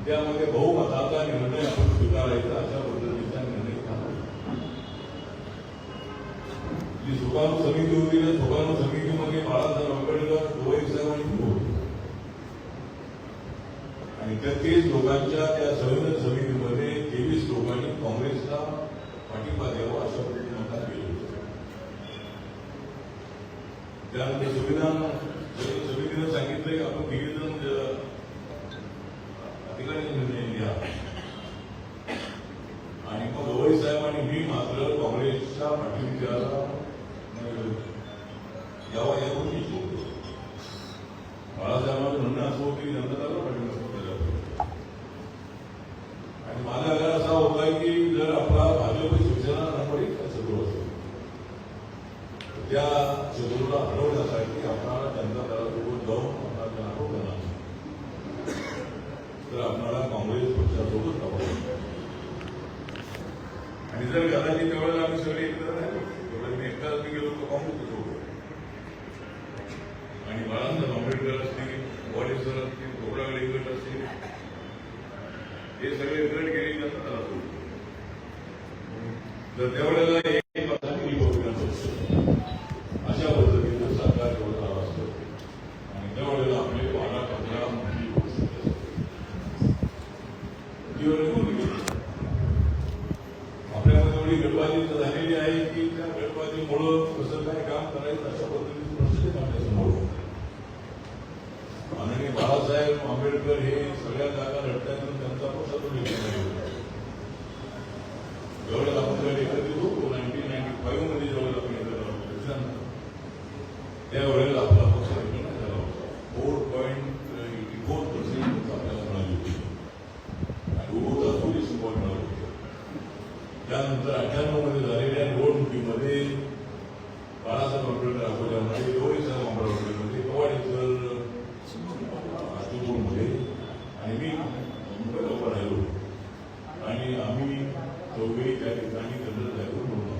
त्यामध्ये बहुमताचा निर्णय आपण स्वीकारायचा अशा पद्धतीचा निर्णय झाला. जी सुकाणू समिती होती त्या सुकाणू समितीमध्ये बाळासाहेब आंबेडकर, डोळे साहेब आणि मी होतो. आणि त्या 30 लोकांच्या त्या संविधान समितीमध्ये 23 लोकांनी काँग्रेसला पाठिंबा द्यावा अशा पद्धतीने मतात केलं होतं. त्यानंतर संविधान समितीने सांगितलं की आपण 3 जण अधिकारी निर्णय घ्या. आणि मग गवई साहेब आणि मी मात्र काँग्रेसच्या पाठिंब्याला यावा या गोष्टी शिकतो. बाळासाहेबांचं म्हणणं असं होतं की जनताला पाठिंबा दिला पाहिजे. आणि माझा आग्रह असा होता की जर आपला भाजप शिवसेना नंबरिक शत्रू असेल त्या शत्रूला हरवण्यासाठी आपल्याला जनता दलासोबत जाऊन आपल्याला हरवलं नाही तर आपल्याला काँग्रेस पक्षासोबत राहावं. आणि जर कदाचित त्यावेळेला आम्ही सगळे एकत्र राहिलो तेवढं मी एकटाच मी गेलो तर काँग्रेससोबत आणि बाळासाहेब आंबेडकर असतील, वाडेसर असतील, खोबरागडे गट असतील हे सगळे गट गेले जनता दलासोबत. तर त्यावेळेला एक रिपब्लिकन अशा पद्धतीचं सरकार एवढं राहा असतं आणि त्यावेळेला आपले 12-15 मंत्री होऊ शकतात. आपल्यामध्ये एवढी गटबाजी झालेली आहे की त्या गटबाजीमुळं कसं काय काम करायचं अशा पद्धतीचं प्रश्न आपल्यासमोर. माननीय बाळासाहेब आंबेडकर हे सगळ्या जागा लढताना त्यांचा पक्षातून जेवढ्या आपण जेव्हा एकत्रित होतो 1995 मध्ये जेवढ्या आपण एकत्र आलो त्यावेळेला आपला पक्ष निर्माण झाला होता. 4.84% आपल्याला मिळाली होती आणि उभोचा 40 पॉईंट मिळाले होते. त्यानंतर 98 मध्ये झालेल्या निवडणुकीमध्ये बाळासाहेब आंबेडकर अकोल्यामध्ये, डोळे साहेब अमरावतीमध्ये, कवाडेसर मध्ये आणि मी मुंबईला उभा राहिलो आणि आम्ही दोघेही त्या ठिकाणी केंद्र जागून बोललो.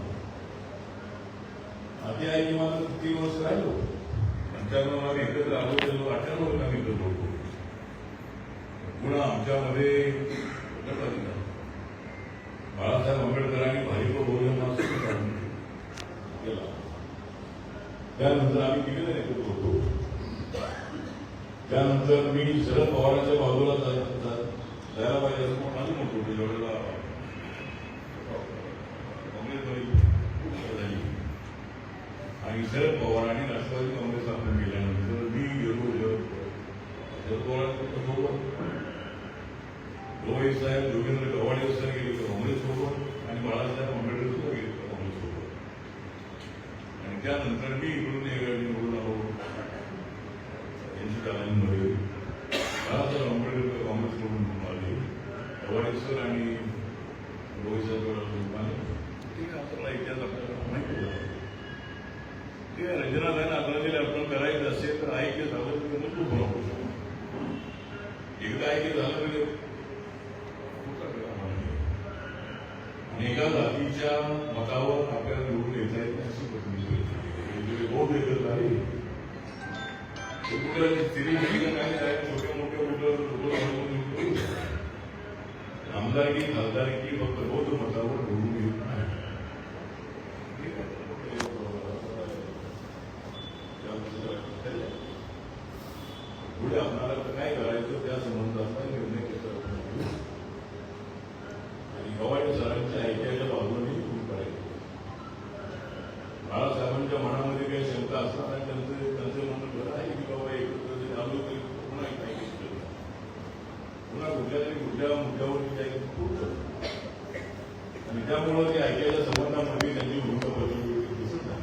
आधी आहे की मला 3 वर्ष राहिलो. 95 आम्ही एकत्र आलो गेलो, 98 आम्ही एकत्र होतो. पुन्हा आमच्यामध्ये बाळासाहेब आंबेडकरांनी भाजप बहुजन केला. त्यानंतर आम्ही किती एकत्र होतो. त्यानंतर मी शरद पवारांच्या बाजूला जायला पाहिजे असं पण माझी मत होतं. ज्यावेळेला काँग्रेसमध्ये झाली आणि शरद पवार आणि राष्ट्रवादी काँग्रेस आपण गेल्यानंतर मी गेलो शरद पवारांसोबत, डोळे साहेब, जोगेंद्र गव्हाणे सर गेले काँग्रेससोबत आणि बाळासाहेब आंबेडकर सुद्धा गेले काँग्रेससोबत. आणि त्यानंतर मी इकडून निवडून आलो मध्ये बाळासाहेब आंबेडकर काँग्रेसकडून आले. गव्हाणेसर आणि लोहिसाहेब ठीक आहे आपल्याला इतिहास आपल्याला माहिती होता. ठीक आहे, रंजनाताईंना आपल्याला अर्पण करायचं असेल तर ऐक्य झालं तर मजबूत होऊ शकतो. एकदा ऐक्य झालं तरी आणि एका जातीच्या मतावर आपल्याला निवडून येता येत नाही अशी परिस्थिती बहुत वेगळं झाली. स्थिती छोट्या मोठ्या आमदारकी खासदारकी फक्त बौद्ध मतावर निवडून येत नाही. पुढे आपल्याला काय करायचं त्या संबंधाचा निर्णय केला आणि गव्हाणे सरांच्या ऐक्याच्या बाजूने सुरू करायचं. बाळासाहेबांच्या मनामध्ये काही शंका असणार आणि त्यांचे म्हणणं बरं आहे की बाबा एकत्र आलो तरी पुन्हा काही केलं पुन्हा कुठल्या तरी कुठल्या मुद्द्यावरती काही आणि त्यामुळं ते ऐक्याच्या संबंधामध्ये त्यांची भूमिका बदलली दिसत नाही.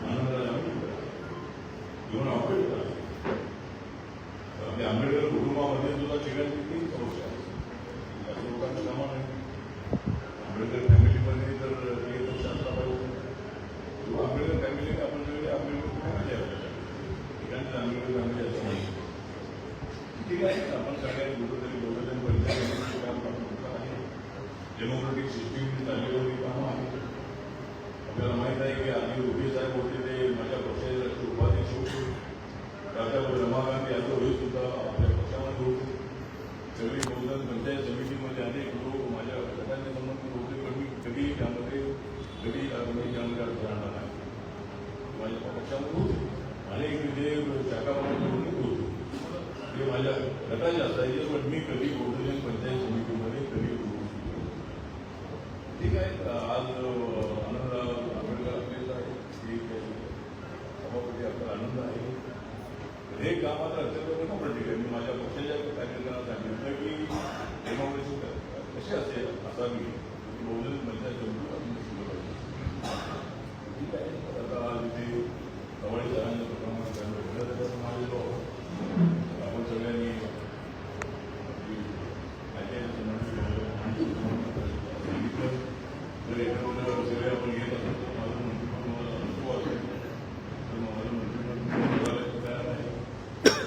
आनंदाला घेऊन आंबेडकर आपल्या आंबेडकर कुटुंबामध्ये सुद्धा ठिकाणी 3 पक्ष आहेत. अशा लोकांचं समान आहे. आंबेडकर फॅमिलीमध्ये जर एक पक्ष असला पाहिजे किंवा आंबेडकर फॅमिली आपण सगळे आंबेडकर फॅमिली आहे ठिकाणी आंबेडकर फॅमिली असं नाही. ठीक आहे, आपण सगळ्यात कुठंतरी बहुजन परिचय आहे. डेमोक्रेटिक सिस्टीम चाललेली होती कामं आहे. आपल्याला माहित आहे की आधी उभे साहेब होते ते माझ्या पक्षाचे उपाध्यक्ष होते. राजा माझ्या पक्षामध्ये होते अनेक जे शाखामध्ये होते ते माझ्या गटाचे असायचे, पण मी कधी बहुजन पंचायत समितीमध्ये कधी ठीक आहे. आज आनंदराव आंबेडकर आपल्याला आहे, सभापती आपला आनंद आहे. हे काम आता अत्यंत डेमोक्रेटिक आहे. मी माझ्या पक्षाच्या कार्यकर्त्यांना सांगितलं की डेमोक्रेसी कशी असेल असावी, बहुजन पंचायत समिती ठीक आहे. आता आज इथे सवाई सरांच्या प्रमाणात मांडलेलो आपण सगळ्यांनी जर एखाद्या सगळे आपण घेत असेल तर माझं मंत्रिमंडळ मला अनुभव असेल तर माझं मंत्रिमंडळ करायचं तयार आहे.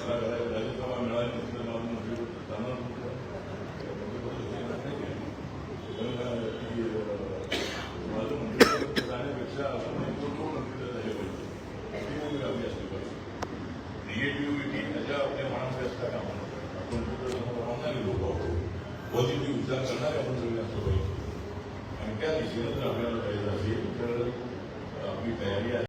मला राज्यसभा मिळाली नसेल तर माझं मंत्रिमंडळ जाणार नव्हतं. माझं मंत्रिमंडळ जाण्यापेक्षा आपण एक दोन मंत्रिमंडळ झाले पाहिजे अशी गावी असली पाहिजे. निगेटिव्हिटी त्याच्या आपल्या मनामध्ये असता कामा आपण नाही लोक पॉझिटिव्ह विचार करणारे आपण सगळे असलं पाहिजे आणि त्या दिशेनं जर आपल्याला पाहिजे असेल तर आपली तयारी आहे.